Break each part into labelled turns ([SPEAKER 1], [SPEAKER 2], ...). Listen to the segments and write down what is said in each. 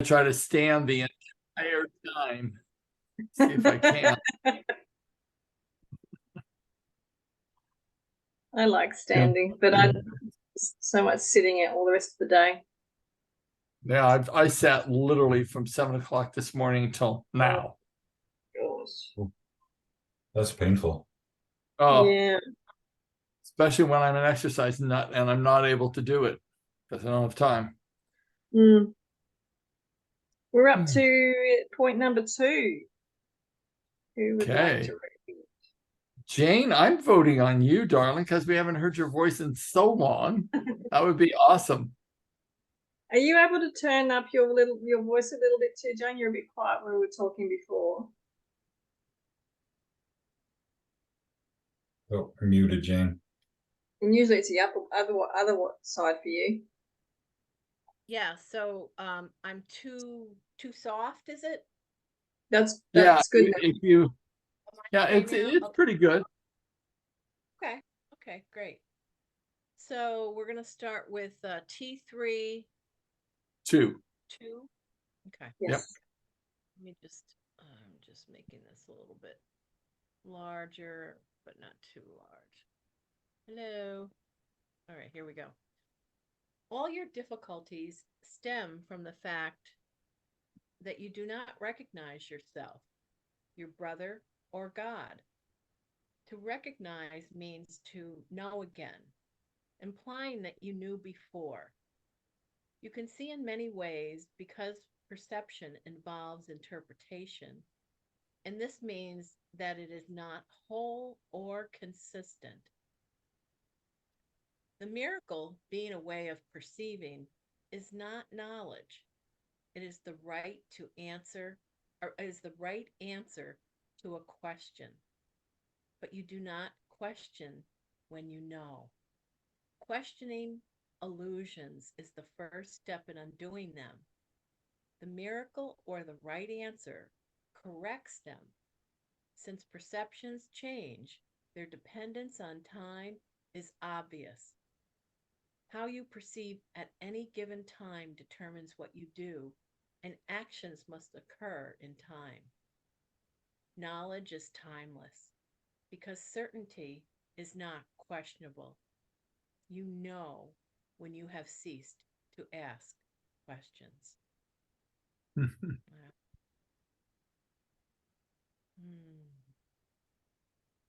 [SPEAKER 1] try to stand the entire time. See if I can.
[SPEAKER 2] I like standing, but I'm so much sitting it all the rest of the day.
[SPEAKER 1] Yeah, I sat literally from 7 o'clock this morning till now.
[SPEAKER 2] Gosh.
[SPEAKER 3] That's painful.
[SPEAKER 1] Oh,
[SPEAKER 2] Yeah.
[SPEAKER 1] especially when I'm an exercise nut and I'm not able to do it because I don't have time.
[SPEAKER 2] Mm. We're up to point number 2. Who would like
[SPEAKER 1] Okay.
[SPEAKER 2] to read?
[SPEAKER 1] Jane, I'm voting on you, darling, because we haven't heard your voice in so long. That would be awesome.
[SPEAKER 2] Are you able to turn up your voice a little bit too, Jane? You're a bit quiet when we were talking before.
[SPEAKER 3] Oh, I'm muted, Jane.
[SPEAKER 2] And usually it's the other side for you.
[SPEAKER 4] Yeah, so I'm too soft, is it?
[SPEAKER 2] That's
[SPEAKER 1] Yeah,
[SPEAKER 2] good.
[SPEAKER 1] if you,
[SPEAKER 4] Am I
[SPEAKER 1] yeah,
[SPEAKER 4] okay
[SPEAKER 1] it's
[SPEAKER 4] now?
[SPEAKER 1] pretty good.
[SPEAKER 4] Okay, great. So we're gonna start with T3
[SPEAKER 1] 2.
[SPEAKER 4] 2. Okay.
[SPEAKER 2] Yes.
[SPEAKER 1] Yep.
[SPEAKER 4] Let me I'm just making this a little bit larger, but not too large. Hello. All right, here we go. All your difficulties stem from the fact that you do not recognize yourself, your brother, or God. To recognize means to know again, implying that you knew before. You can see in many ways because perception involves interpretation, and this means that it is not whole or consistent. The miracle, being a way of perceiving, is not knowledge. It is the right to answer, or is the right answer to a question. But you do not question when you know. Questioning illusions is the first step in undoing them. The miracle or the right answer corrects them. Since perceptions change, their dependence on time is obvious. How you perceive at any given time determines what you do, and actions must occur in time. Knowledge is timeless because certainty is not questionable. You know when you have ceased to ask questions.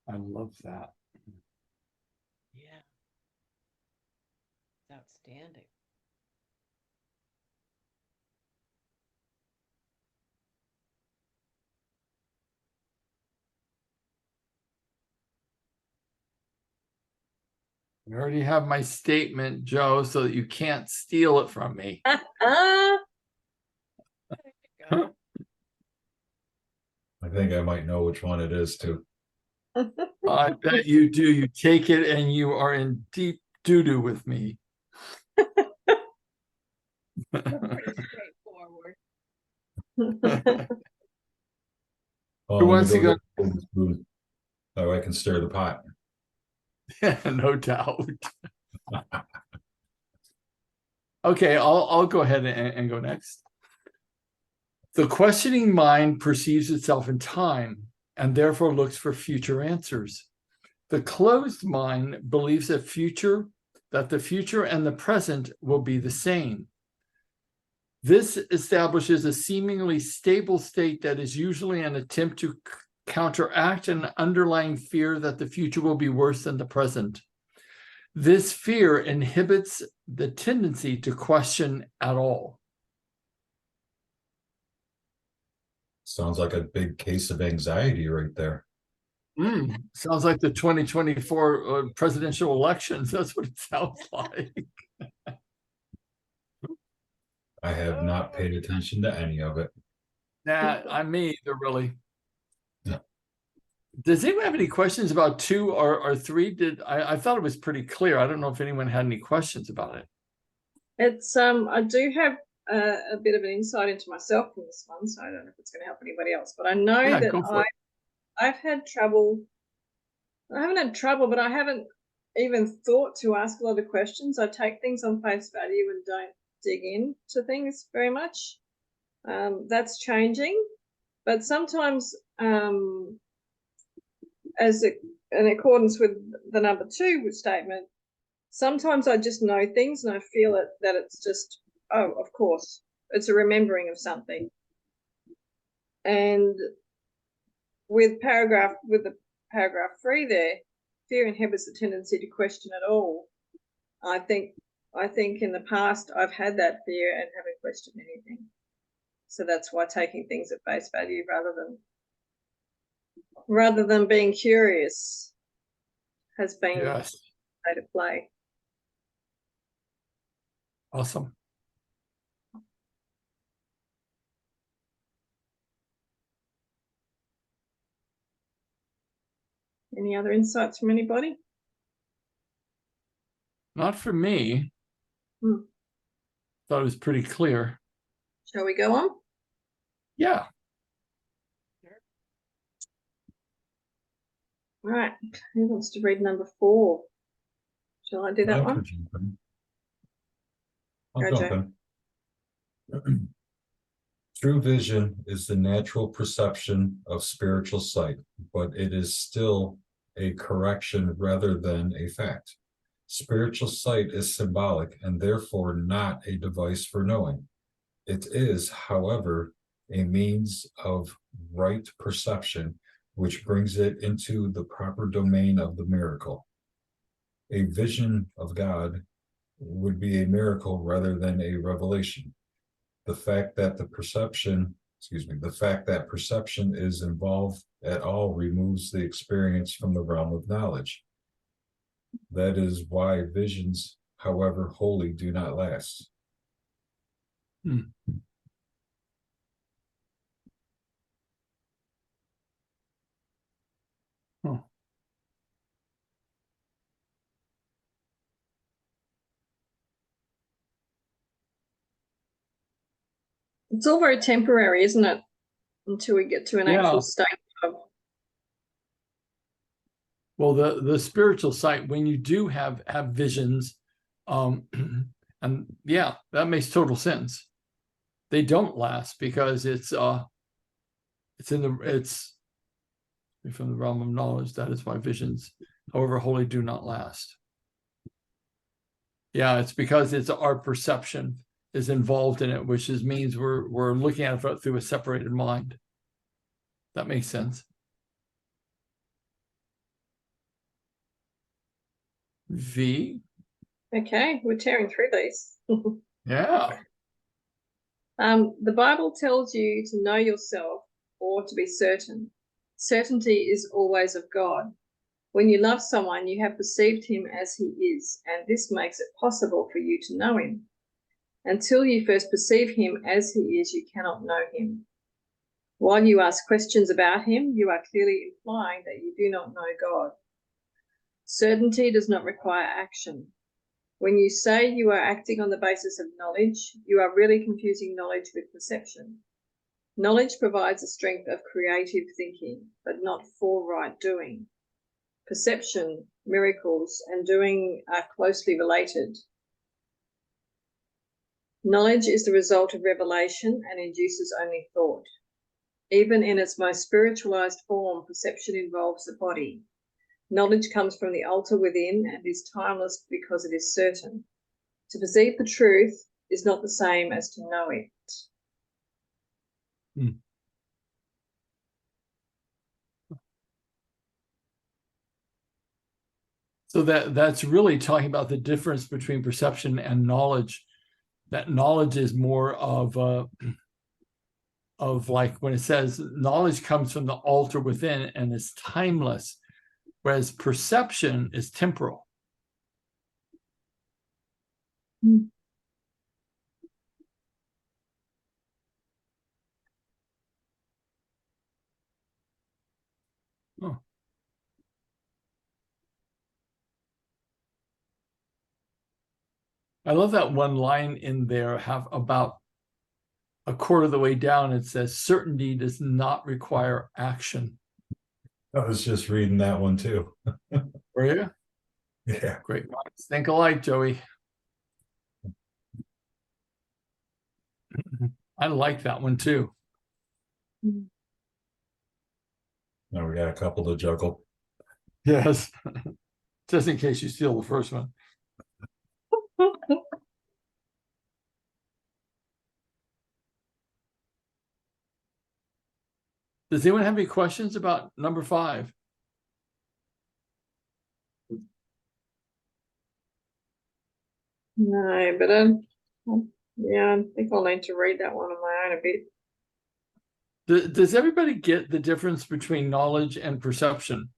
[SPEAKER 1] I love that.
[SPEAKER 4] Yeah. It's outstanding.
[SPEAKER 1] I already have my statement, Joe, so that you can't steal it from me.
[SPEAKER 4] There you go.
[SPEAKER 3] I think I might know which one it is too.
[SPEAKER 1] I bet you do. You take it and you are in deep doo-doo with me.
[SPEAKER 4] Pretty straightforward.
[SPEAKER 3] Oh,
[SPEAKER 1] Who
[SPEAKER 3] let me
[SPEAKER 1] wants to go?
[SPEAKER 3] So I can stir the pot.
[SPEAKER 1] Yeah, no doubt. Okay, I'll go ahead and go next. The questioning mind perceives itself in time and therefore looks for future answers. The closed mind believes that the future and the present will be the same. This establishes a seemingly stable state that is usually an attempt to counteract an underlying fear that the future will be worse than the present. This fear inhibits the tendency to question at all.
[SPEAKER 3] Sounds like a big case of anxiety right there.
[SPEAKER 1] Sounds like the 2024 presidential elections. That's what it sounds like.
[SPEAKER 3] I have not paid attention to any of it.
[SPEAKER 1] Nah, I'm me either, really.
[SPEAKER 3] Yeah.
[SPEAKER 1] Does anyone have any questions about 2 or 3? I thought it was pretty clear. I don't know if anyone had any questions about it.
[SPEAKER 2] It's I do have a bit of an insight into myself from this one, so I don't know if it's going to help anybody else. But I know that I've had trouble. I haven't had trouble, but I haven't even thought to ask a lot of questions. I take things on face value and don't dig into things very much. That's changing, but sometimes, in accordance with the number 2 statement, sometimes I just know things and I feel that it's just, oh, of course, it's a remembering of something. And with the paragraph 3 there, fear inhibits the tendency to question at all. I think in the past I've had that fear and haven't questioned anything. So that's why taking things at face value rather than being curious has been
[SPEAKER 1] Yes.
[SPEAKER 2] state of play.
[SPEAKER 1] Awesome.
[SPEAKER 2] Any other insights from anybody?
[SPEAKER 1] Not for me. Thought it was pretty clear.
[SPEAKER 2] Shall we go on?
[SPEAKER 1] Yeah.
[SPEAKER 2] All right. Who wants to read number 4? Shall I do that one?
[SPEAKER 3] I'll jump in. True vision is the natural perception of spiritual sight, but it is still a correction rather than a fact. Spiritual sight is symbolic and therefore not a device for knowing. It is, however, a means of right perception, which brings it into the proper domain of the miracle. A vision of God would be a miracle rather than a revelation. The fact that perception is involved at all removes the experience from the realm of knowledge. That is why visions, however holy, do not last.
[SPEAKER 2] It's all very temporary, isn't it? Until we get to an actual state of.
[SPEAKER 1] Well, the spiritual sight, when you do have visions, and yeah, that makes total sense. They don't last because it's from the realm of knowledge. That is why visions, however holy, do not last. Yeah, it's because it's our perception is involved in it, which means we're looking at it through a separated mind. That makes sense. V.
[SPEAKER 2] Okay, we're tearing through these.
[SPEAKER 1] Yeah.
[SPEAKER 2] The Bible tells you to know yourself or to be certain. Certainty is always of God. When you love someone, you have perceived him as he is, and this makes it possible for you to know him. Until you first perceive him as he is, you cannot know him. While you ask questions about him, you are clearly implying that you do not know God. Certainty does not require action. When you say you are acting on the basis of knowledge, you are really confusing knowledge with perception. Knowledge provides a strength of creative thinking, but not for right doing. Perception, miracles, and doing are closely related. Knowledge is the result of revelation and induces only thought. Even in its most spiritualized form, perception involves the body. Knowledge comes from the altar within and is timeless because it is certain. To perceive the truth is not the same as to know it.
[SPEAKER 1] So that's really talking about the difference between perception and knowledge. That knowledge is more of like when it says knowledge comes from the altar within and is timeless, whereas perception is temporal. Oh. I love that one line in there, have about a quarter of the way down, it says certainty does not require action.
[SPEAKER 3] I was just reading that one too.
[SPEAKER 1] Were you?
[SPEAKER 3] Yeah.
[SPEAKER 1] Great minds think alike, Joey. I like that one too.
[SPEAKER 3] Now we got a couple to juggle.
[SPEAKER 1] Yes. Just in case you steal the first one. Does anyone have any questions about number 5?
[SPEAKER 2] No, but yeah, I think I'll need to read that one on my own a bit.
[SPEAKER 1] Does everybody get the difference between knowledge and perception?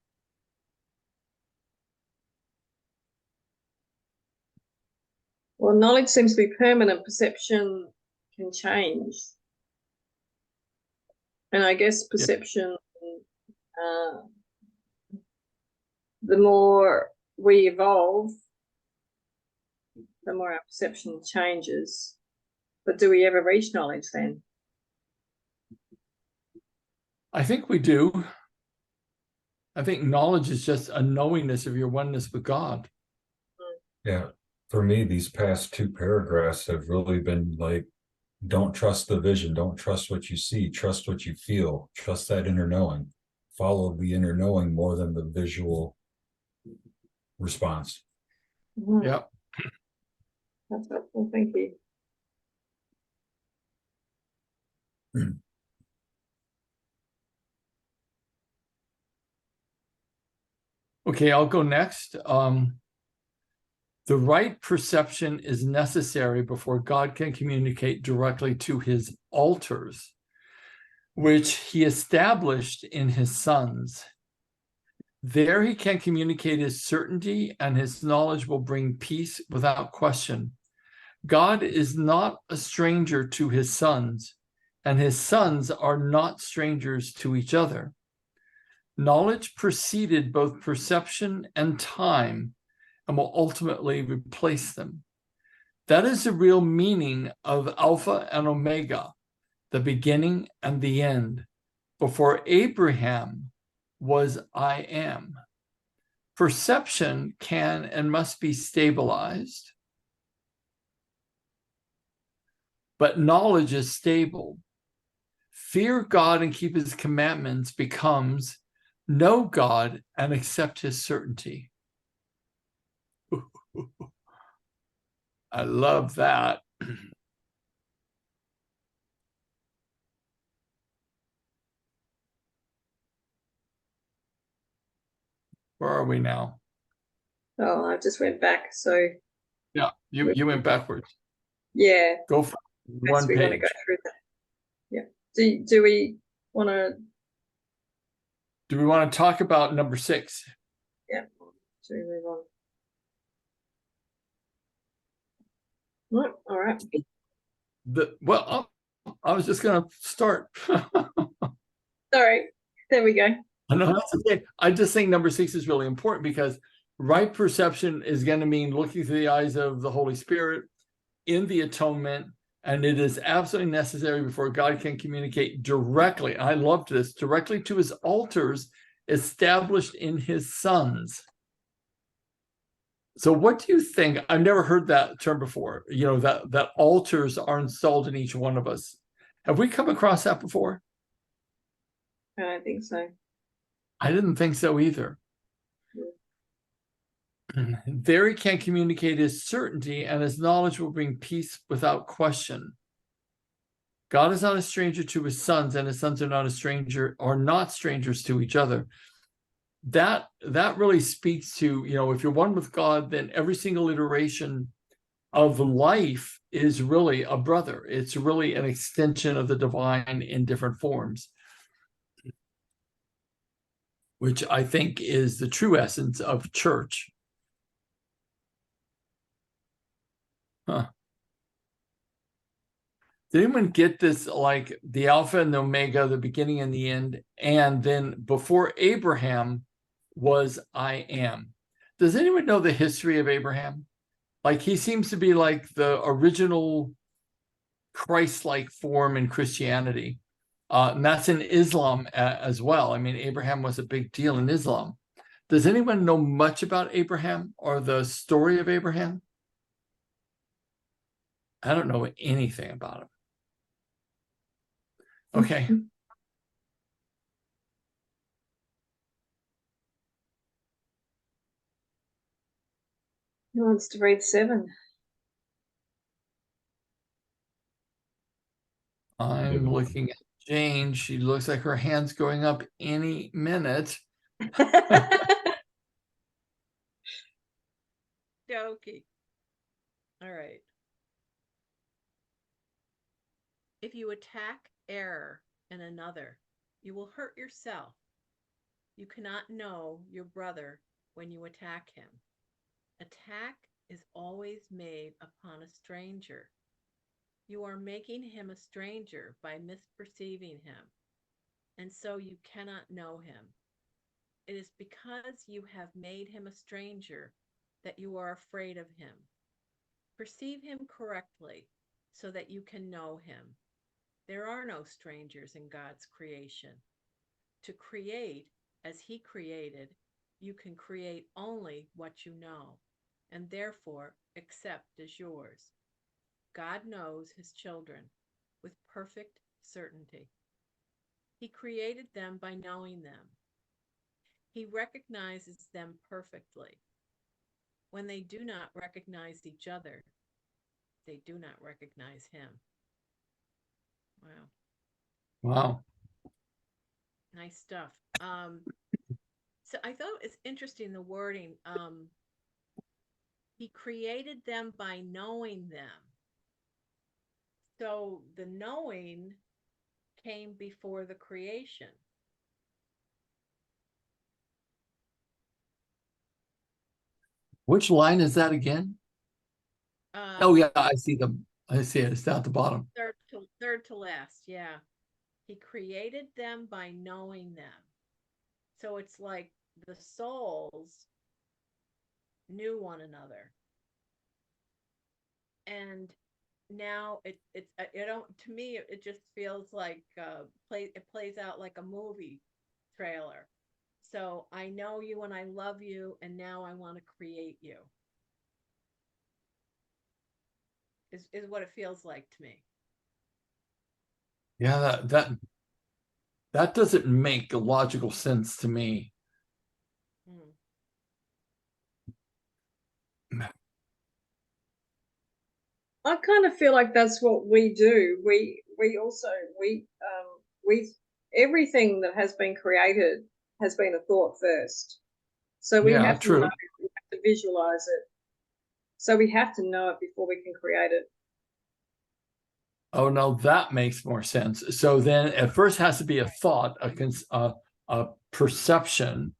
[SPEAKER 2] Well, knowledge seems to be permanent. Perception can change. And I guess perception, the more we evolve, the more our perception changes. But do we ever reach knowledge then?
[SPEAKER 1] I think we do. I think knowledge is just a knowingness of your oneness with God.
[SPEAKER 3] Yeah, for me, these past 2 paragraphs have really been like, don't trust the vision, don't trust what you see, trust what you feel, trust that inner knowing. Follow the inner knowing more than the visual response.
[SPEAKER 1] Yep.
[SPEAKER 2] That's helpful. Thank you.
[SPEAKER 1] Okay, I'll go next. The right perception is necessary before God can communicate directly to his altars, which he established in his sons. There he can communicate his certainty, and his knowledge will bring peace without question. God is not a stranger to his sons, and his sons are not strangers to each other. Knowledge preceded both perception and time and will ultimately replace them. That is the real meaning of Alpha and Omega, the beginning and the end. Before Abraham was I am. Perception can and must be stabilized, but knowledge is stable. Fear God and keep his commandments becomes know God and accept his certainty. I love that. Where are we now?
[SPEAKER 2] Oh, I just went back. So
[SPEAKER 1] yeah, you went backwards.
[SPEAKER 2] Yeah.
[SPEAKER 1] Go for one
[SPEAKER 2] we
[SPEAKER 1] page.
[SPEAKER 2] Want to go through that. Yeah. Do we want to?
[SPEAKER 1] Do we want to talk about number 6?
[SPEAKER 2] Yeah. Should we move on? No, all right.
[SPEAKER 1] I was just going to start.
[SPEAKER 2] Sorry. There we go.
[SPEAKER 1] I know that's okay. I just think number 6 is really important because right perception is going to mean looking through the eyes of the Holy Spirit in the atonement, and it is absolutely necessary before God can communicate directly. I loved this, directly to his altars established in his sons. So what do you think? I've never heard that term before, that altars are installed in each one of us. Have we come across that before?
[SPEAKER 2] I don't think so.
[SPEAKER 1] I didn't think so either. There he can communicate his certainty, and his knowledge will bring peace without question. God is not a stranger to his sons, and his sons are not strangers to each other. That really speaks to, if you're one with God, then every single iteration of life is really a brother. It's really an extension of the divine in different forms, which I think is the true essence of church. Huh. Did anyone get this, like the Alpha and the Omega, the beginning and the end, and then before Abraham was I am? Does anyone know the history of Abraham? Like, he seems to be like the original Christ-like form in Christianity. And that's in Islam as well. I mean, Abraham was a big deal in Islam. Does anyone know much about Abraham or the story of Abraham? I don't know anything about him. Okay.
[SPEAKER 2] Who wants to read 7?
[SPEAKER 1] I'm looking at Jane. She looks like her hand's going up any minute.
[SPEAKER 4] Dokey. All right. If you attack error in another, you will hurt yourself. You cannot know your brother when you attack him. Attack is always made upon a stranger. You are making him a stranger by misperceiving him, and so you cannot know him. It is because you have made him a stranger that you are afraid of him. Perceive him correctly so that you can know him. There are no strangers in God's creation. To create as he created, you can create only what you know, and therefore accept as yours. God knows his children with perfect certainty. He created them by knowing them. He recognizes them perfectly. When they do not recognize each other, they do not recognize him. Wow.
[SPEAKER 1] Wow.
[SPEAKER 4] Nice stuff. So I thought it's interesting, the wording. He created them by knowing them. So the knowing came before the creation.
[SPEAKER 1] Which line is that again? Oh yeah, I see it. It's down at the bottom.
[SPEAKER 4] Third to last, yeah. He created them by knowing them. So it's like the souls knew one another. And now it's to me it just feels like it plays out like a movie trailer. So I know you and I love you, and now I want to create you. Is what it feels like to me.
[SPEAKER 1] Yeah, that doesn't make logical sense to me.
[SPEAKER 2] I kind of feel like that's what we do. We everything that has been created has been a thought first. So we have to know, we have to visualize it. So we have to know it before we can create it.
[SPEAKER 1] Oh no, that makes more sense. So then it first has to be a thought, a perception,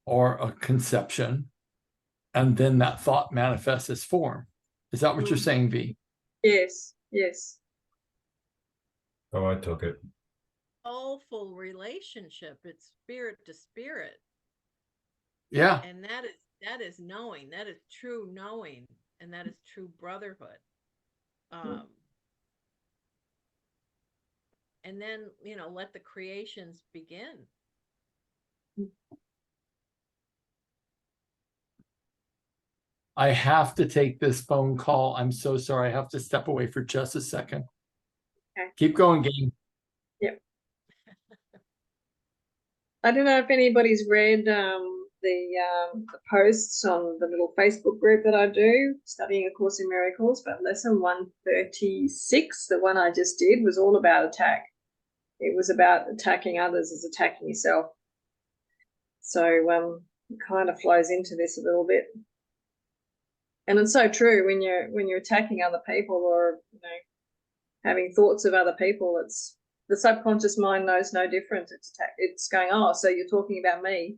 [SPEAKER 1] or a conception, and then that thought manifests as form. Is that what you're saying, V?
[SPEAKER 2] Yes, yes.
[SPEAKER 3] Oh, I took it.
[SPEAKER 4] Soulful relationship. It's spirit to spirit.
[SPEAKER 1] Yeah.
[SPEAKER 4] And that is knowing. That is true knowing, and that is true brotherhood. And then, let the creations begin.
[SPEAKER 1] I have to take this phone call. I'm so sorry. I have to step away for just a second.
[SPEAKER 2] Okay.
[SPEAKER 1] Keep going, gang.
[SPEAKER 2] Yep. I don't know if anybody's read the posts on the little Facebook group that I do, Studying A Course in Miracles, but lesson 136, the one I just did, was all about attack. It was about attacking others as attacking yourself. So it kind of flows into this a little bit. And it's so true when you're attacking other people, or having thoughts of other people, it's the subconscious mind knows no different. It's going, oh, so you're talking about me.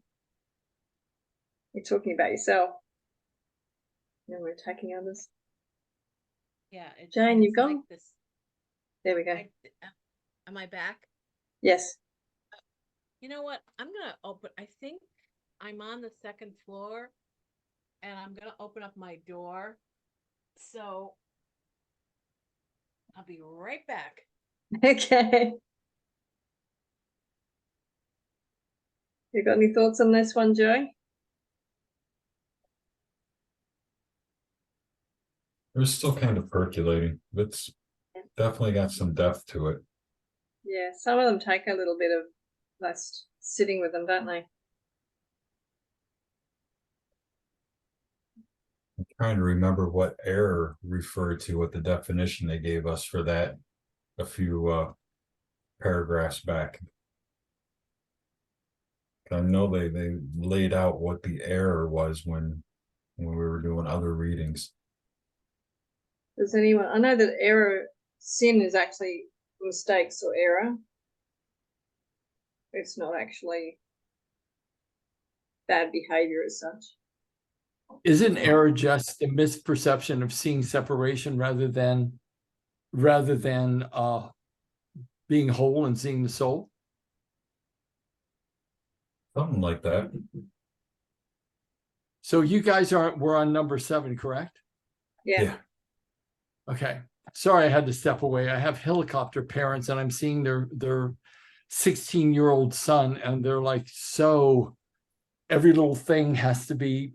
[SPEAKER 2] You're talking about yourself. And we're attacking others.
[SPEAKER 4] Yeah.
[SPEAKER 2] Jane, you've gone? Like this. There we go.
[SPEAKER 4] Am I back?
[SPEAKER 2] Yes.
[SPEAKER 4] You know what? I'm going to open, I think I'm on the second floor, and I'm going to open up my door. So I'll be right back.
[SPEAKER 2] Okay. You got any thoughts on this one, Joey?
[SPEAKER 3] It was still kind of percolating. It's definitely got some depth to it.
[SPEAKER 2] Yeah, some of them take a little bit of less sitting with them, don't they?
[SPEAKER 3] I'm trying to remember what error referred to, what the definition they gave us for that a few paragraphs back. I know they laid out what the error was when we were doing other readings.
[SPEAKER 2] Does anyone? I know that sin is actually mistakes or error. It's not actually bad behavior as such.
[SPEAKER 1] Isn't error just a misperception of seeing separation rather than being whole and seeing the soul?
[SPEAKER 3] Something like that.
[SPEAKER 1] So you guys we're on number 7, correct?
[SPEAKER 2] Yeah.
[SPEAKER 1] Okay. Sorry, I had to step away. I have helicopter parents, and I'm seeing their 16-year-old son, and they're like, so every little thing has to be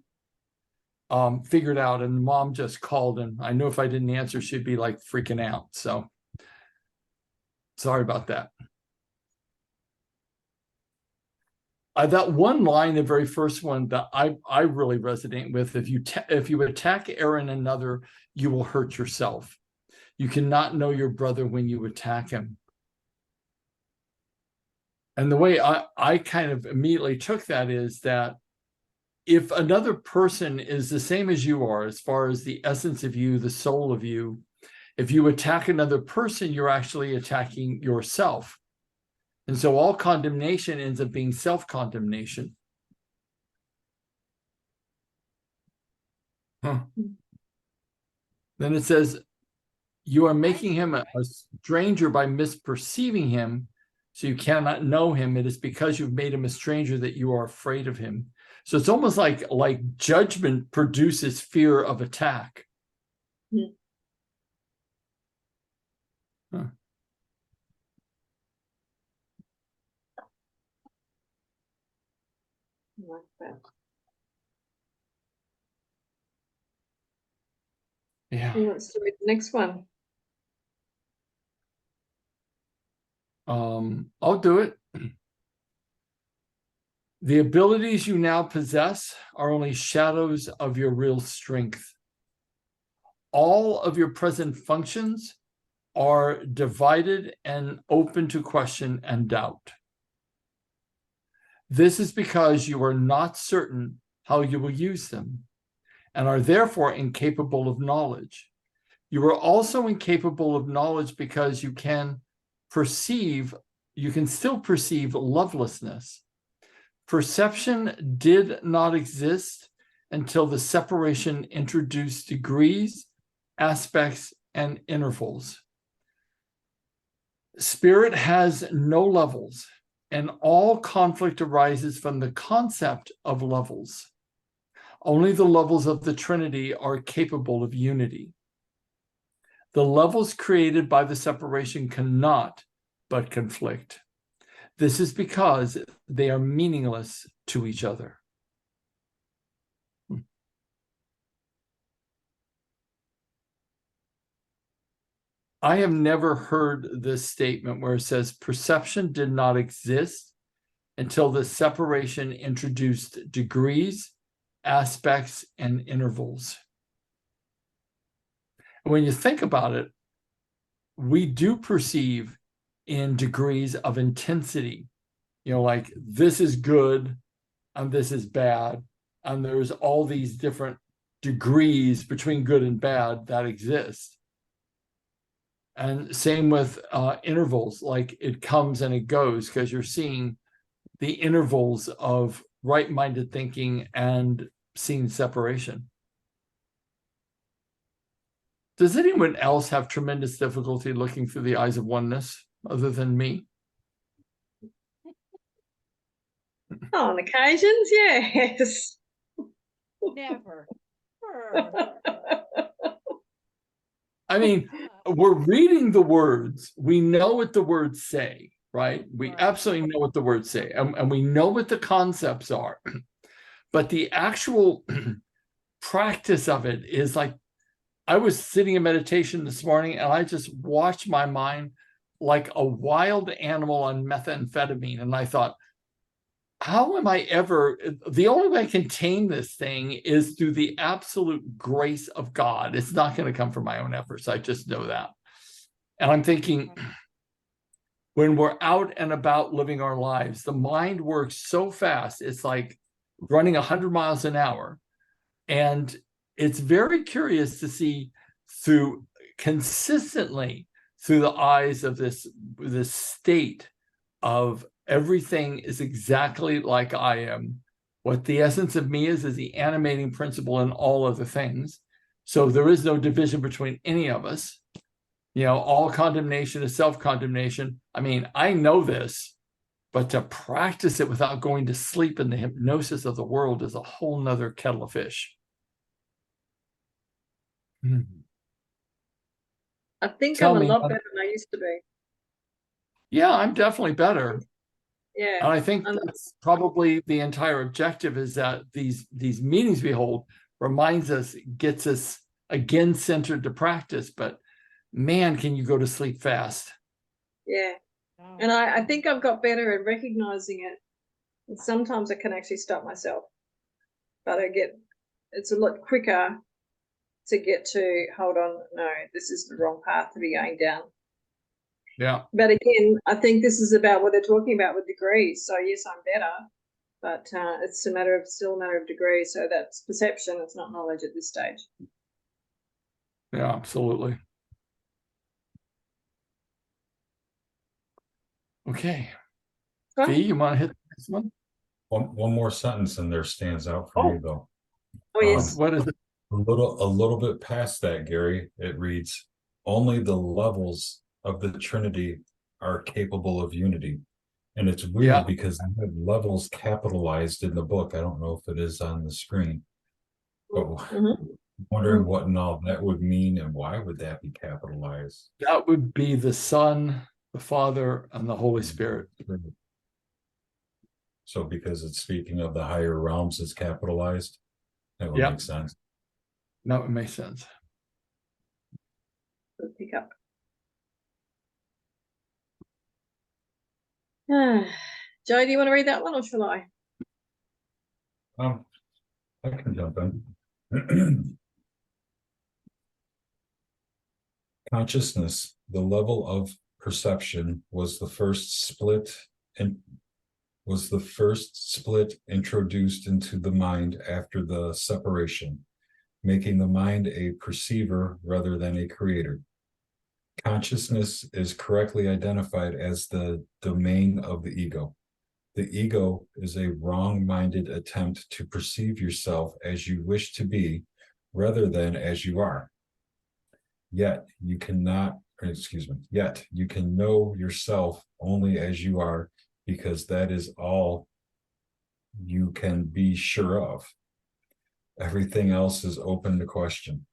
[SPEAKER 1] figured out. And mom just called, and I know if I didn't answer, she'd be like freaking out. So sorry about that. That one line, the very first one that I really resonate with: if you attack Aaron another, you will hurt yourself. You cannot know your brother when you attack him. And the way I kind of immediately took that is that if another person is the same as you are, as far as the essence of you, the soul of you, if you attack another person, you're actually attacking yourself. And so all condemnation ends up being self-condemnation. Then it says, you are making him a stranger by misperceiving him, so you cannot know him. It is because you've made him a stranger that you are afraid of him. So it's almost like judgment produces fear of attack.
[SPEAKER 2] Hmm.
[SPEAKER 1] Huh.
[SPEAKER 2] Like that.
[SPEAKER 1] Yeah.
[SPEAKER 2] Who wants to read the next one?
[SPEAKER 1] I'll do it. The abilities you now possess are only shadows of your real strength. All of your present functions are divided and open to question and doubt. This is because you are not certain how you will use them and are therefore incapable of knowledge. You are also incapable of knowledge because you can still perceive lovelessness. Perception did not exist until the separation introduced degrees, aspects, and intervals. Spirit has no levels, and all conflict arises from the concept of levels. Only the levels of the Trinity are capable of unity. The levels created by the separation cannot but conflict. This is because they are meaningless to each other. I have never heard this statement where it says perception did not exist until the separation introduced degrees, aspects, and intervals. When you think about it, we do perceive in degrees of intensity, like this is good and this is bad, and there's all these different degrees between good and bad that exist. And same with intervals, like it comes and it goes, because you're seeing the intervals of right-minded thinking and seeing separation. Does anyone else have tremendous difficulty looking through the eyes of oneness other than me?
[SPEAKER 2] On occasions, yes.
[SPEAKER 4] Never.
[SPEAKER 1] I mean, we're reading the words. We know what the words say, right? We absolutely know what the words say, and we know what the concepts are. But the actual practice of it is like, I was sitting in meditation this morning and I just watched my mind like a wild animal on methamphetamine. And I thought, how am I ever, the only way I can tame this thing is through the absolute grace of God. It's not going to come from my own efforts. I just know that. And I'm thinking, when we're out and about living our lives, the mind works so fast. It's like running 100 miles an hour. And it's very curious to see consistently through the eyes of this state of everything is exactly like I am. What the essence of me is the animating principle in all other things. So there is no division between any of us. You know, all condemnation is self-condemnation. I mean, I know this, but to practice it without going to sleep in the hypnosis of the world is a whole nother kettle of fish.
[SPEAKER 2] I think
[SPEAKER 1] Tell
[SPEAKER 2] I'm a
[SPEAKER 1] me,
[SPEAKER 2] lot better than I used to be.
[SPEAKER 1] Yeah, I'm definitely better.
[SPEAKER 2] Yeah.
[SPEAKER 1] And I think that's probably the entire objective, is that these meetings we hold reminds us, gets us again centered to practice. But man, can you go to sleep fast?
[SPEAKER 2] Yeah. And I think I've got better at recognizing it. And sometimes I can actually stop myself. But it's a lot quicker to get to, hold on, no, this is the wrong path to be going down.
[SPEAKER 1] Yeah.
[SPEAKER 2] But again, I think this is about what they're talking about with degrees. So yes, I'm better, but it's still a matter of degrees. So that's perception. It's not knowledge at this stage.
[SPEAKER 1] Yeah, absolutely. Okay. V, you want to hit the next one?
[SPEAKER 3] One more sentence in there stands out for me though.
[SPEAKER 2] Oh yes.
[SPEAKER 1] What is it?
[SPEAKER 3] A little bit past that, Gary, it reads, only the levels of the Trinity are capable of unity. And it's weird because I have levels capitalized in the book. I don't know if it is on the screen, but wondering what and all that would mean, and why would that be capitalized?
[SPEAKER 1] That would be the Son, the Father, and the Holy Spirit.
[SPEAKER 3] So because it's speaking of the higher realms, it's capitalized. That would make sense.
[SPEAKER 1] That would make sense.
[SPEAKER 2] Good pick up. Joe, do you want to read that one, or shall I?
[SPEAKER 3] I can jump in. Consciousness, the level of perception, was the first split introduced into the mind after the separation, making the mind a perceiver rather than a creator. Consciousness is correctly identified as the domain of the ego. The ego is a wrong-minded attempt to perceive yourself as you wish to be rather than as you are. Yet you can know yourself only as you are, because that is all you can be sure of. Everything else is open to question.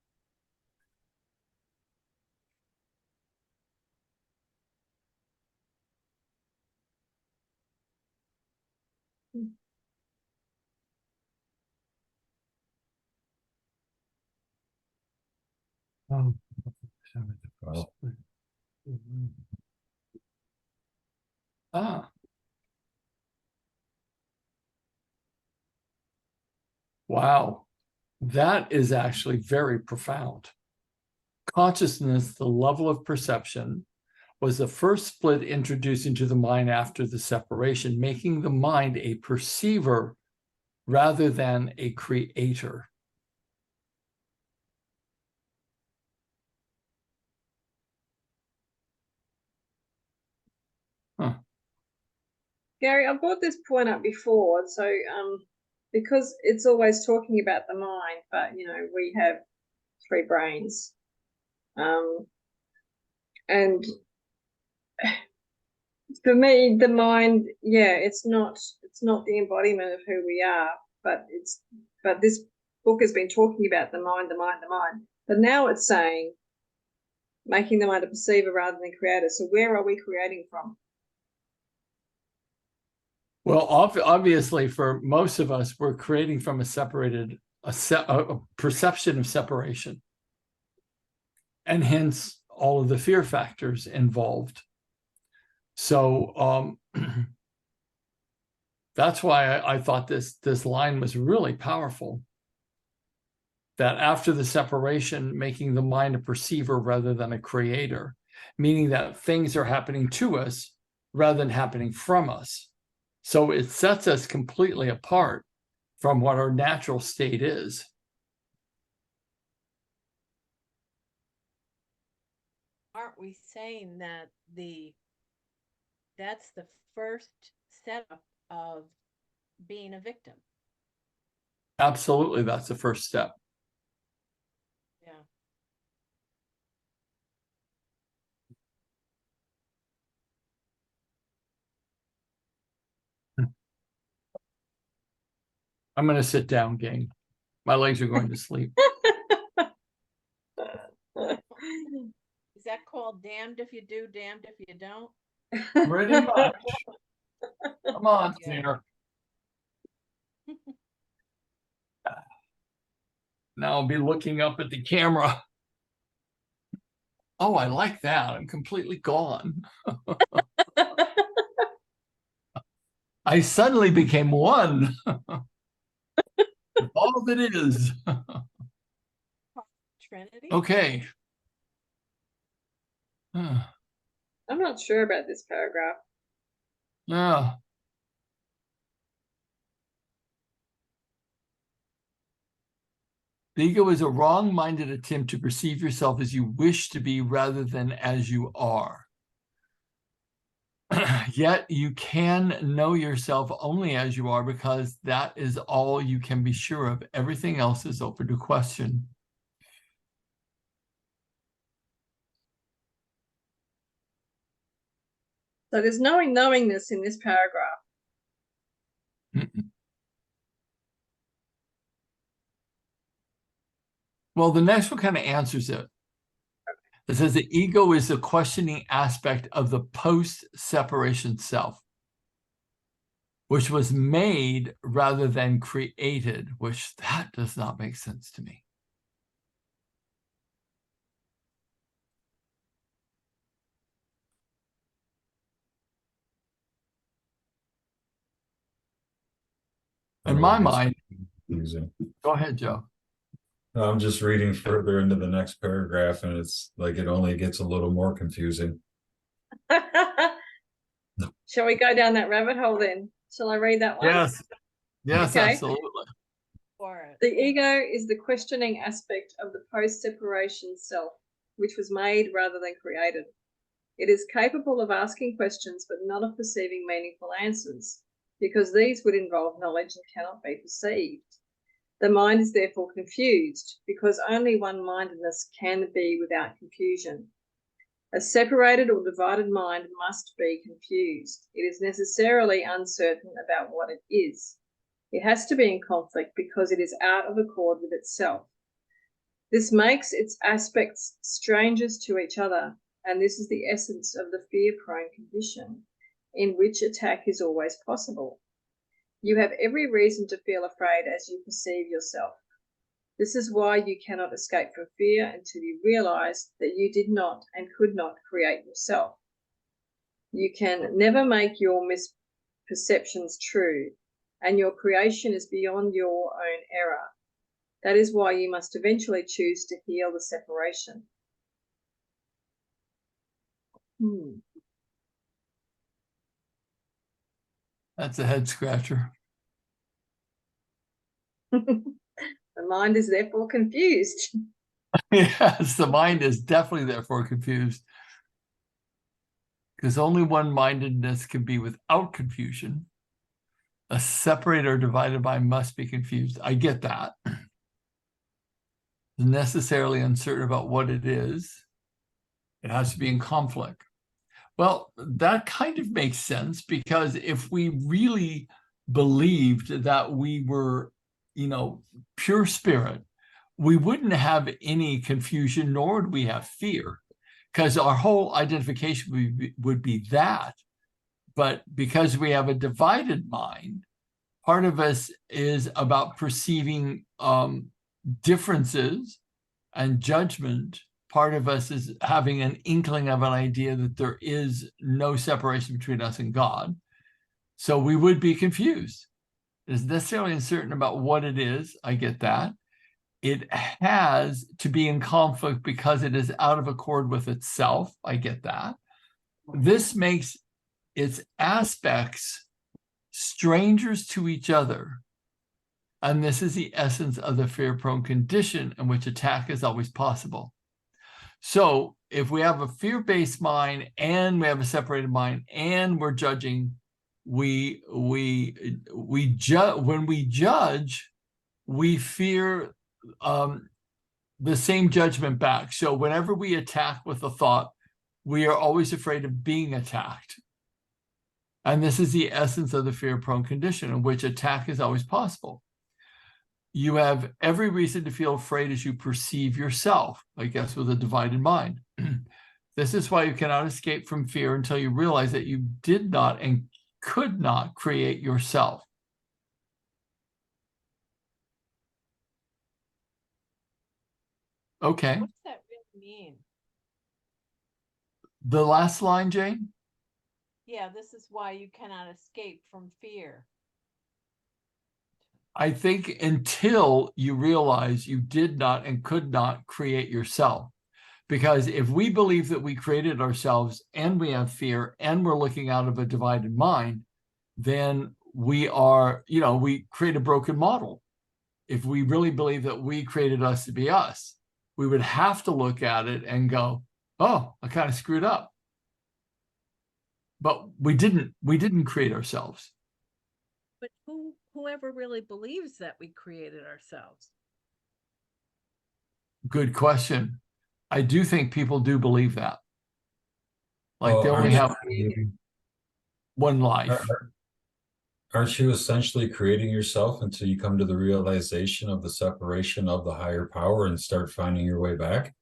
[SPEAKER 1] Wow. That is actually very profound. Consciousness, the level of perception, was the first split introduced into the mind after the separation, making the mind a perceiver rather than a creator.
[SPEAKER 2] Gary, I brought this point up before, so because it's always talking about the mind, but we have 3 brains, and for me, the mind, it's not the embodiment of who we are, but this book has been talking about the mind, but now it's saying making the mind a perceiver rather than creator. So where are we creating from?
[SPEAKER 1] Well, obviously, for most of us, we're creating from a perception of separation, and hence all of the fear factors involved. So that's why I thought this line was really powerful. That after the separation, making the mind a perceiver rather than a creator, meaning that things are happening to us rather than happening from us. So it sets us completely apart from what our natural state is.
[SPEAKER 4] Aren't we saying that that's the first setup of being a victim?
[SPEAKER 1] Absolutely, that's the first step.
[SPEAKER 4] Yeah.
[SPEAKER 1] I'm going to sit down, gang. My legs are going to sleep.
[SPEAKER 4] Is that called damned if you do, damned if you don't?
[SPEAKER 1] Pretty much. Come on,
[SPEAKER 4] Yeah.
[SPEAKER 1] Tanner. Now I'll be looking up at the camera. Oh, I like that. I'm completely gone. I suddenly became one. All that is.
[SPEAKER 4] Trinity?
[SPEAKER 1] Okay.
[SPEAKER 2] I'm not sure about this paragraph.
[SPEAKER 1] Yeah. The ego is a wrong-minded attempt to perceive yourself as you wish to be rather than as you are. Yet you can know yourself only as you are because that is all you can be sure of. Everything else is open to question.
[SPEAKER 2] So there's no knowingness in this paragraph.
[SPEAKER 1] Well, the next one kind of answers it. It says the ego is the questioning aspect of the post-separation self, which was made rather than created, which that does not make sense to me. In my mind,
[SPEAKER 3] Confusing.
[SPEAKER 1] go ahead, Joe.
[SPEAKER 3] I'm just reading further into the next paragraph, and it's like it only gets a little more confusing.
[SPEAKER 2] Shall we go down that rabbit hole then? Shall I read that one?
[SPEAKER 1] Yes. Yes,
[SPEAKER 2] Okay.
[SPEAKER 1] absolutely.
[SPEAKER 2] The ego is the questioning aspect of the post-separation self, which was made rather than created. It is capable of asking questions but not of perceiving meaningful answers, because these would involve knowledge and cannot be perceived. The mind is therefore confused, because only one-mindedness can be without confusion. A separated or divided mind must be confused. It is necessarily uncertain about what it is. It has to be in conflict because it is out of accord with itself. This makes its aspects strangers to each other, and this is the essence of the fear-prone condition, in which attack is always possible. You have every reason to feel afraid as you perceive yourself. This is why you cannot escape from fear until you realize that you did not and could not create yourself. You can never make your misperceptions true, and your creation is beyond your own error. That is why you must eventually choose to heal the separation.
[SPEAKER 1] That's a head scratcher.
[SPEAKER 2] The mind is therefore confused.
[SPEAKER 1] Yes, the mind is definitely therefore confused. Because only one-mindedness can be without confusion. A separated or divided mind must be confused. I get that. Necessarily uncertain about what it is. It has to be in conflict. Well, that kind of makes sense, because if we really believed that we were, pure spirit, we wouldn't have any confusion, nor would we have fear, because our whole identification would be that. But because we have a divided mind, part of us is about perceiving differences and judgment part of us is having an inkling of an idea that there is no separation between us and God. So we would be confused. It is necessarily uncertain about what it is. I get that. It has to be in conflict because it is out of accord with itself. I get that. This makes its aspects strangers to each other. And this is the essence of the fear-prone condition in which attack is always possible. So if we have a fear-based mind and we have a separated mind and we're judging, when we judge, we fear the same judgment back. So whenever we attack with a thought, we are always afraid of being attacked. And this is the essence of the fear-prone condition in which attack is always possible. You have every reason to feel afraid as you perceive yourself, I guess, with a divided mind. This is why you cannot escape from fear until you realize that you did not and could not create yourself. Okay.
[SPEAKER 4] What's that really mean?
[SPEAKER 1] The last line, Jane?
[SPEAKER 4] Yeah, this is why you cannot escape from fear.
[SPEAKER 1] I think until you realize you did not and could not create yourself. Because if we believe that we created ourselves and we have fear and we're looking out of a divided mind, then we are, we create a broken model. If we really believe that we created us to be us, we would have to look at it and go, oh, I kind of screwed up. But we didn't create ourselves.
[SPEAKER 4] But whoever really believes that we created ourselves?
[SPEAKER 1] Good question. I do think people do believe that. Like they only have one life.
[SPEAKER 3] Aren't you essentially creating yourself until you come to the realization of the separation of the higher power and start finding your way back?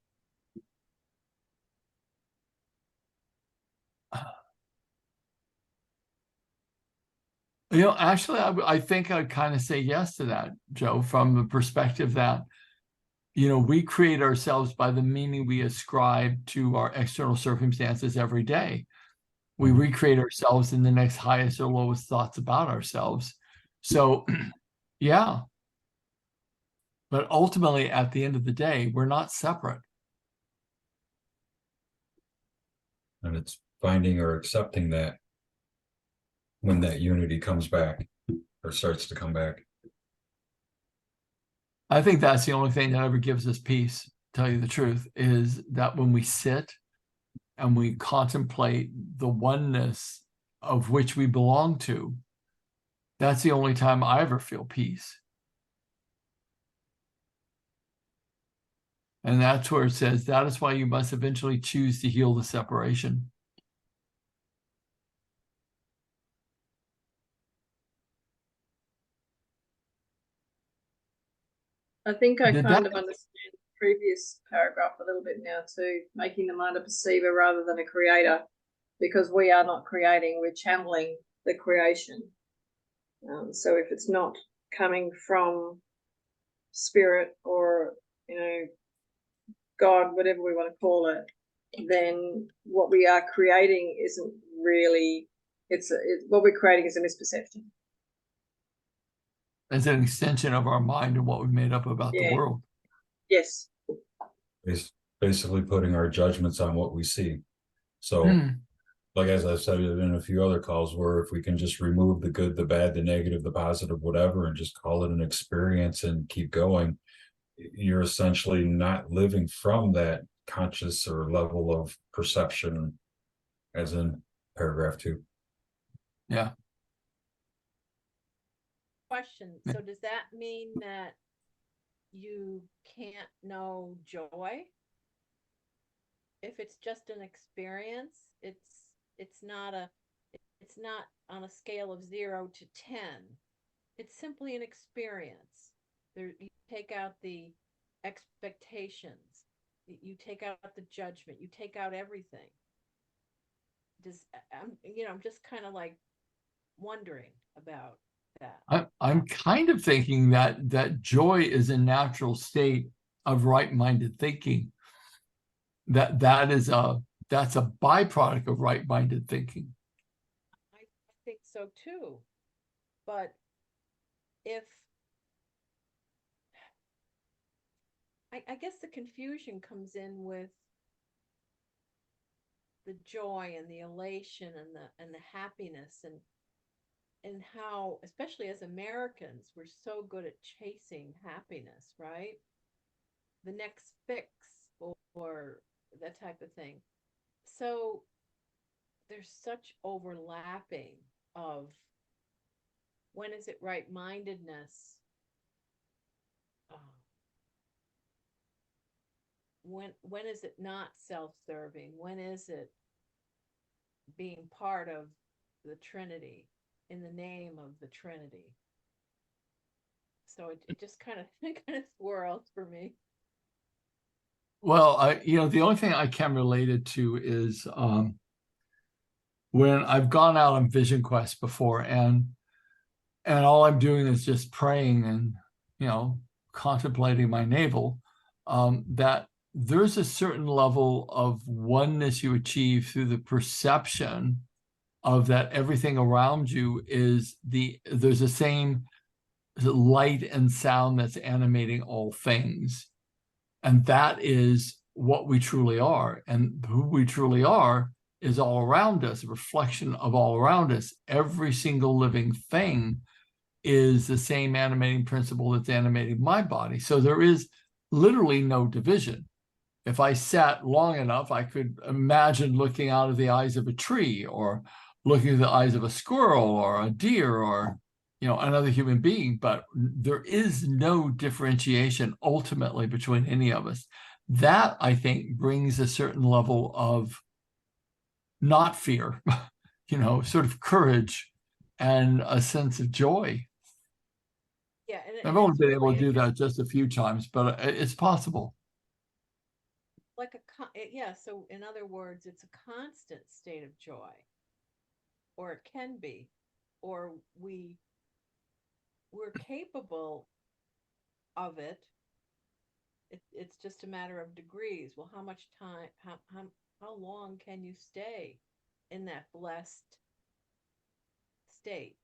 [SPEAKER 1] Actually, I think I'd kind of say yes to that, Joe, from the perspective that, we create ourselves by the meaning we ascribe to our external circumstances every day. We recreate ourselves in the next highest or lowest thoughts about ourselves. So, yeah. But ultimately, at the end of the day, we're not separate.
[SPEAKER 3] And it's finding or accepting that when that unity comes back or starts to come back.
[SPEAKER 1] I think that's the only thing that ever gives us peace, to tell you the truth, is that when we sit and we contemplate the oneness of which we belong to, that's the only time I ever feel peace. And that's where it says, that is why you must eventually choose to heal the separation.
[SPEAKER 2] I think I kind of understand the previous paragraph a little bit now too, making the mind a perceiver rather than a creator, because we are not creating, we're channeling the creation. So if it's not coming from spirit or, God, whatever we want to call it, then what we are creating isn't really, what we're creating is a misperception.
[SPEAKER 1] As an extension of our mind and what we've made up about the world.
[SPEAKER 2] Yes.
[SPEAKER 3] It's basically putting our judgments on what we see. So, like as I've said in a few other calls, where if we can just remove the good, the bad, the negative, the positive, whatever, and just call it an experience and keep going, you're essentially not living from that conscious or level of perception, as in paragraph 2.
[SPEAKER 1] Yeah.
[SPEAKER 4] Question. So does that mean that you can't know joy? If it's just an experience, it's not on a scale of 0 to 10. It's simply an experience. You take out the expectations, you take out the judgment, you take out everything. I'm just kind of like wondering about that.
[SPEAKER 1] I'm kind of thinking that joy is a natural state of right-minded thinking. that's a byproduct of right-minded thinking.
[SPEAKER 4] I think so too. But if I guess the confusion comes in with the joy and the elation and the happiness and how, especially as Americans, we're so good at chasing happiness, right? The next fix or that type of thing. So there's such overlapping of when is it right-mindedness? When is it not self-serving? When is it being part of the Trinity, in the name of the Trinity? So it just kind of swirls for me.
[SPEAKER 1] Well, the only thing I can relate it to is when I've gone out on Vision Quest before, and all I'm doing is just praying and contemplating my navel, that there's a certain level of oneness you achieve through the perception of that everything around you there's the same light and sound that's animating all things. And that is what we truly are. And who we truly are is all around us, a reflection of all around us. Every single living thing is the same animating principle that's animating my body. So there is literally no division. If I sat long enough, I could imagine looking out of the eyes of a tree, or looking at the eyes of a squirrel or a deer, or another human being, but there is no differentiation ultimately between any of us. That, I think, brings a certain level of not fear, sort of courage and a sense of joy.
[SPEAKER 4] Yeah,
[SPEAKER 1] I've only been able to do that just a few times, but it's possible.
[SPEAKER 4] Like so in other words, it's a constant state of joy, or it can be, or we're capable of it. It's just a matter of degrees. Well, how much time, how long can you stay in that blessed state,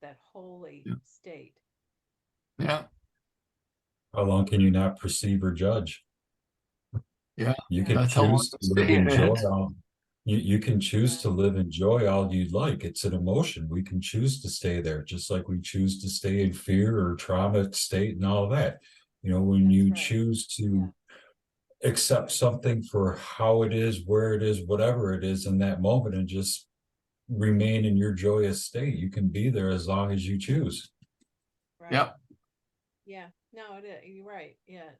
[SPEAKER 4] that holy state?
[SPEAKER 1] Yeah.
[SPEAKER 3] How long can you not perceive or judge?
[SPEAKER 1] Yeah.
[SPEAKER 3] You can choose to live in joy. You can choose to live in joy all you'd like. It's an emotion. We can choose to stay there, just like we choose to stay in fear or trauma state and all that. When you choose to accept something for how it is, where it is, whatever it is in that moment, and just remain in your joyous state, you can be there as long as you choose.
[SPEAKER 4] Right.
[SPEAKER 1] Yep.
[SPEAKER 4] Yeah. No, you're right. Yeah.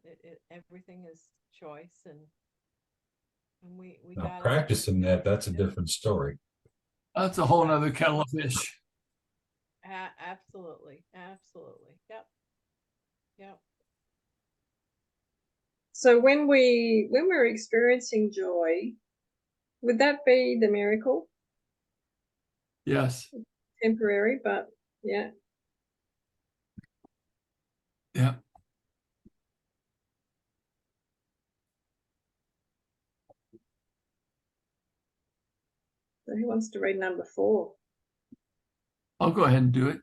[SPEAKER 4] Everything is choice, and we
[SPEAKER 3] now, practicing that's a different story.
[SPEAKER 1] That's a whole nother kettle of fish.
[SPEAKER 4] Absolutely. Yep.
[SPEAKER 2] So when we're experiencing joy, would that be the miracle?
[SPEAKER 1] Yes.
[SPEAKER 2] Temporary, but yeah.
[SPEAKER 1] Yeah.
[SPEAKER 2] So who wants to read number 4?
[SPEAKER 1] I'll go ahead and do it.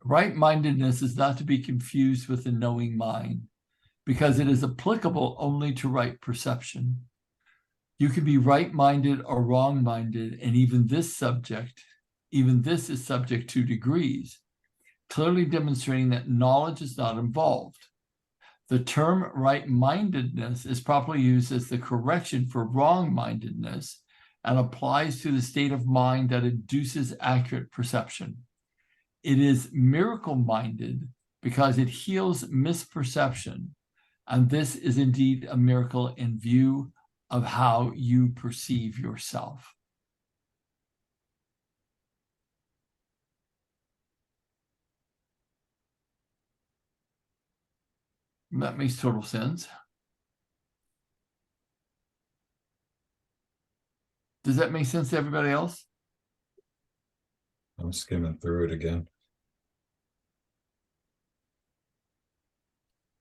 [SPEAKER 1] Right-mindedness is not to be confused with the knowing mind, because it is applicable only to right perception. You can be right-minded or wrong-minded, and even this is subject to degrees, clearly demonstrating that knowledge is not involved. The term right-mindedness is properly used as the correction for wrong-mindedness and applies to the state of mind that induces accurate perception. It is miracle-minded because it heals misperception, and this is indeed a miracle in view of how you perceive yourself. That makes total sense. Does that make sense to everybody else?
[SPEAKER 3] I'm skimming through it again.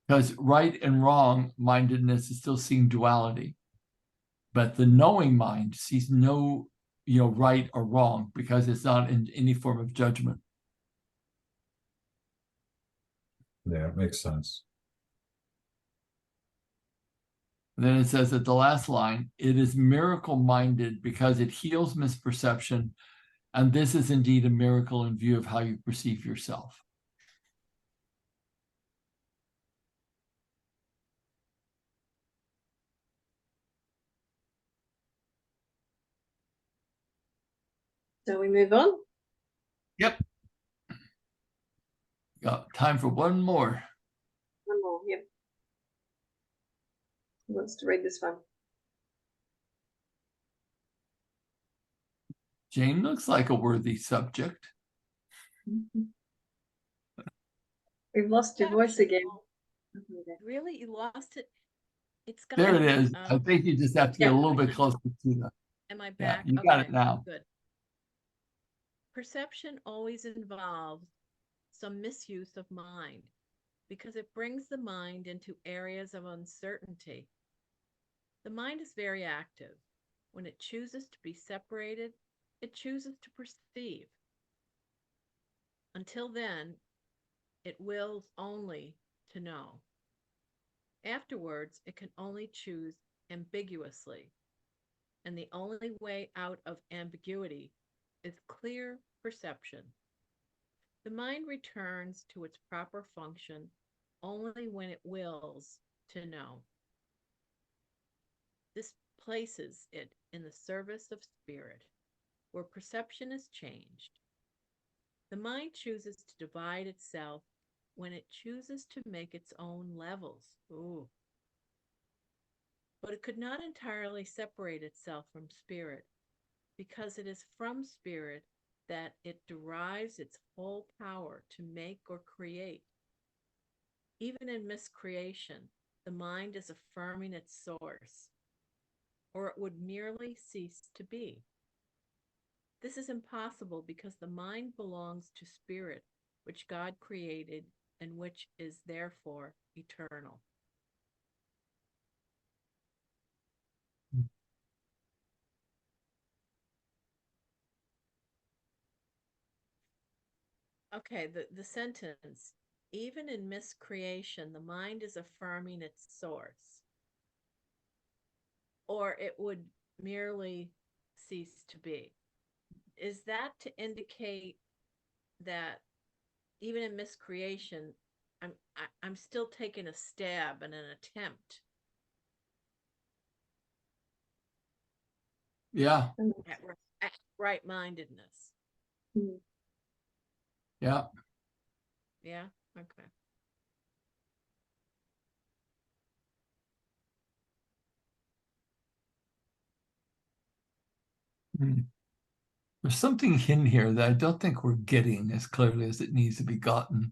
[SPEAKER 1] Because right and wrong mindedness is still seeing duality. But the knowing mind sees no, right or wrong because it's not in any form of judgment.
[SPEAKER 3] Yeah, it makes sense.
[SPEAKER 1] And then it says at the last line, it is miracle minded because it heals misperception. And this is indeed a miracle in view of how you perceive yourself.
[SPEAKER 2] So we move on.
[SPEAKER 1] Yep. Got time for one more.
[SPEAKER 2] One more. Yep. Who wants to read this one?
[SPEAKER 1] Jane looks like a worthy subject.
[SPEAKER 2] We've lost your voice again.
[SPEAKER 4] Really? You lost it? It's got
[SPEAKER 1] There it is. I think you just have to get a little bit closer to that.
[SPEAKER 4] Am I
[SPEAKER 1] Yeah,
[SPEAKER 4] back?
[SPEAKER 1] you got
[SPEAKER 4] Okay,
[SPEAKER 1] it now.
[SPEAKER 4] good. Perception always involves some misuse of mind because it brings the mind into areas of uncertainty. The mind is very active. When it chooses to be separated, it chooses to perceive. Until then, it wills only to know. Afterwards, it can only choose ambiguously. And the only way out of ambiguity is clear perception. The mind returns to its proper function only when it wills to know. This places it in the service of spirit, where perception is changed. The mind chooses to divide itself when it chooses to make its own levels. Ooh. But it could not entirely separate itself from spirit, because it is from spirit that it derives its whole power to make or create. Even in miscreation, the mind is affirming its source, or it would merely cease to be. This is impossible because the mind belongs to spirit, which God created and which is therefore eternal. Okay, the sentence, even in miscreation, the mind is affirming its source, or it would merely cease to be. Is that to indicate that even in miscreation, I'm still taking a stab and an attempt
[SPEAKER 1] Yeah.
[SPEAKER 4] at right-mindedness?
[SPEAKER 1] Yeah.
[SPEAKER 4] Yeah. Okay.
[SPEAKER 1] There's something in here that I don't think we're getting as clearly as it needs to be gotten.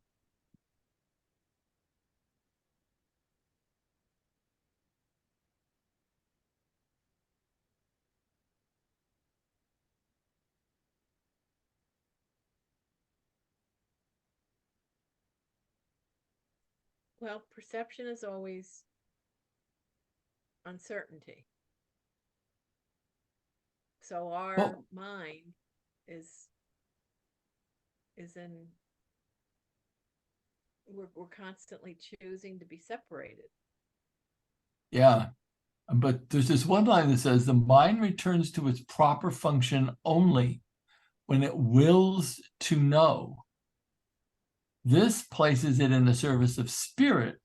[SPEAKER 4] Well, perception is always uncertainty. So our mind is in, we're constantly choosing to be separated.
[SPEAKER 1] Yeah. But there's this one line that says the mind returns to its proper function only when it wills to know. This places it in the service of spirit,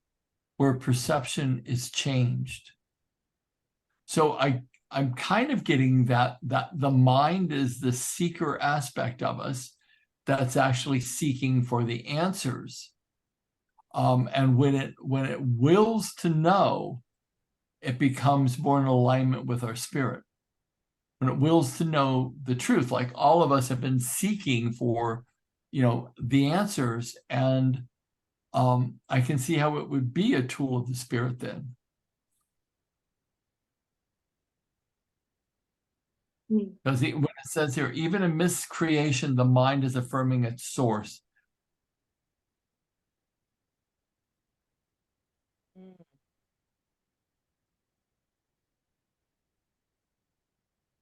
[SPEAKER 1] where perception is changed. So I'm kind of getting that the mind is the seeker aspect of us that's actually seeking for the answers. And when it wills to know, it becomes more in alignment with our spirit. When it wills to know the truth, like all of us have been seeking for, the answers, and I can see how it would be a tool of the spirit then. Because when it says here, even in miscreation, the mind is affirming its source.
[SPEAKER 4] Mm.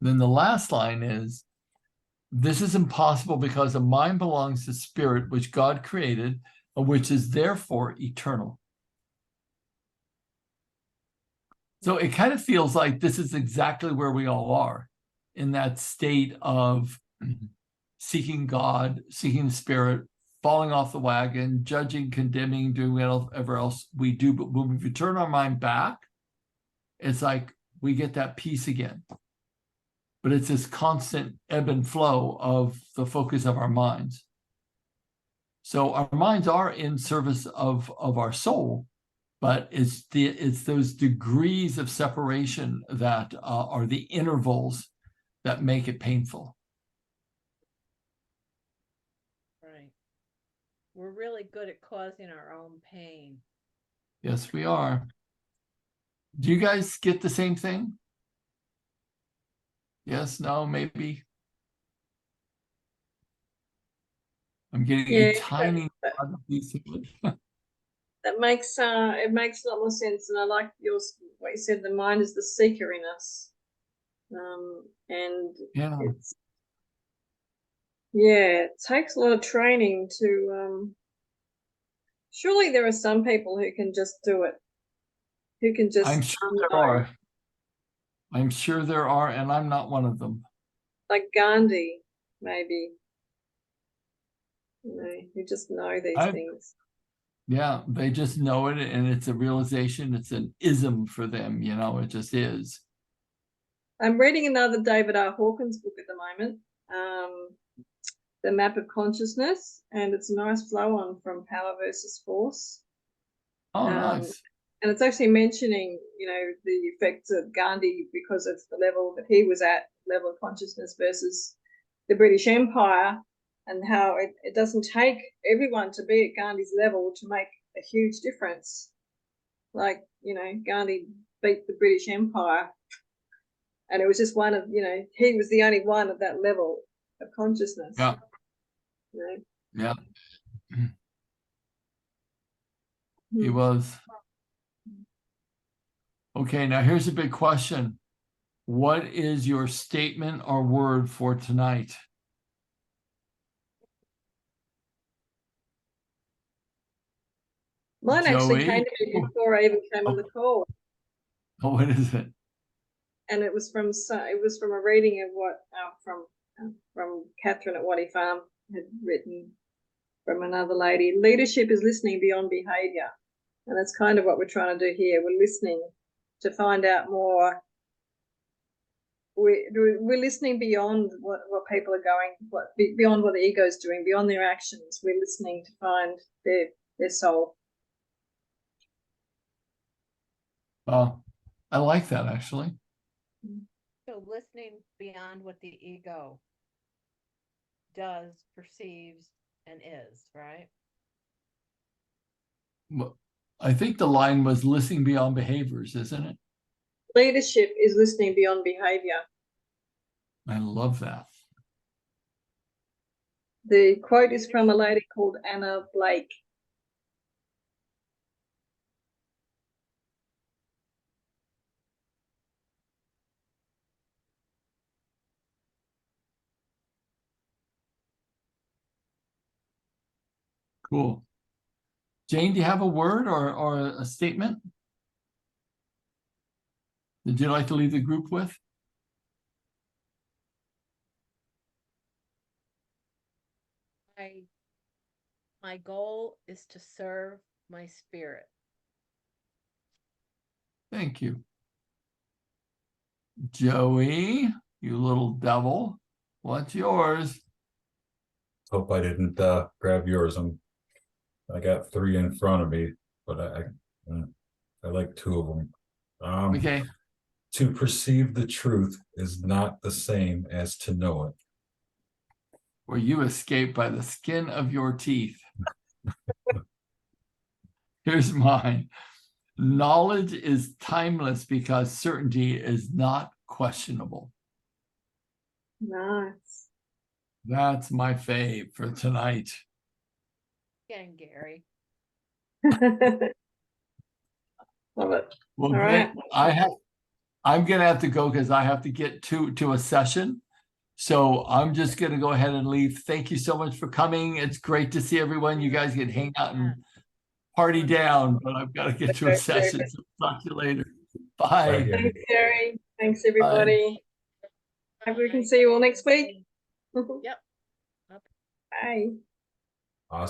[SPEAKER 1] Then the last line is, this is impossible because the mind belongs to spirit, which God created, and which is therefore eternal. So it kind of feels like this is exactly where we all are, in that state of seeking God, seeking the spirit, falling off the wagon, judging, condemning, doing whatever else we do. But when we return our mind back, it's like we get that peace again. But it's this constant ebb and flow of the focus of our minds. So our minds are in service of our soul, but it's those degrees of separation that are the intervals that make it painful.
[SPEAKER 4] Right. We're really good at causing our own pain.
[SPEAKER 1] Yes, we are. Do you guys get the same thing? Yes, no, maybe. I'm getting a tiny part of these.
[SPEAKER 2] That makes it makes a lot more sense, and I like what you said. The mind is the seeker in us, and
[SPEAKER 1] Yeah,
[SPEAKER 2] it takes a lot of training to. Surely there are some people who can just do it, who can just.
[SPEAKER 1] I'm sure there are. I'm sure there are, and I'm not one of them.
[SPEAKER 2] Like Gandhi, maybe. You just know these things.
[SPEAKER 1] Yeah, they just know it, and it's a realization. It's an ism for them, it just is.
[SPEAKER 2] I'm reading another David R. Hawkins book at the moment, The Map of Consciousness, and it's a nice flow on from Power versus Force.
[SPEAKER 1] Oh, nice.
[SPEAKER 2] And it's actually mentioning, the effects of Gandhi because of the level that he was at, level of consciousness versus the British Empire, and how it doesn't take everyone to be at Gandhi's level to make a huge difference. Like, Gandhi beat the British Empire, and it was just one of, he was the only one at that level of consciousness.
[SPEAKER 1] Yeah. Yeah. He was. Okay, now here's a big question. What is your statement or word for tonight?
[SPEAKER 2] Mine actually came to me before I even came on the call.
[SPEAKER 1] Oh, what is it?
[SPEAKER 2] And it was from a reading of what from Catherine at Waddy Farm had written from another lady. Leadership is listening beyond behaviour, and that's kind of what we're trying to do here. We're listening to find out more. We're listening beyond what people are going, beyond what the ego is doing, beyond their actions. We're listening to find their soul.
[SPEAKER 1] Oh, I like that, actually.
[SPEAKER 4] So listening beyond what the ego does, perceives, and is, right?
[SPEAKER 1] Well, I think the line was listening beyond behaviors, isn't it?
[SPEAKER 2] Leadership is listening beyond behavior.
[SPEAKER 1] I love that.
[SPEAKER 2] The quote is from a lady called Anna Blake.
[SPEAKER 1] Cool. Jane, do you have a word or a statement? Would you like to leave the group with?
[SPEAKER 4] My goal is to serve my spirit.
[SPEAKER 1] Thank you. Joey, you little devil, what's yours?
[SPEAKER 3] Hope I didn't grab yours. I got 3 in front of me, but I like 2 of them.
[SPEAKER 1] Okay.
[SPEAKER 3] To perceive the truth is not the same as to know it.
[SPEAKER 1] Where you escape by the skin of your teeth. Here's mine. Knowledge is timeless because certainty is not questionable.
[SPEAKER 2] Nice.
[SPEAKER 1] That's my fave for tonight.
[SPEAKER 4] Again, Gary.
[SPEAKER 2] Love it.
[SPEAKER 1] Well,
[SPEAKER 2] All
[SPEAKER 1] great.
[SPEAKER 2] right.
[SPEAKER 1] I'm gonna have to go because I have to get to a session. So I'm just gonna go ahead and leave. Thank you so much for coming. It's great to see everyone. You guys can hang out and party down, but I've got to get to a
[SPEAKER 2] Okay,
[SPEAKER 1] session.
[SPEAKER 2] David.
[SPEAKER 1] So talk to you later.
[SPEAKER 3] Bye,
[SPEAKER 1] Bye.
[SPEAKER 3] Gary.
[SPEAKER 2] Thanks, Gary. Thanks, everybody. Hope we can see you all next week.
[SPEAKER 4] Yep.
[SPEAKER 2] Bye.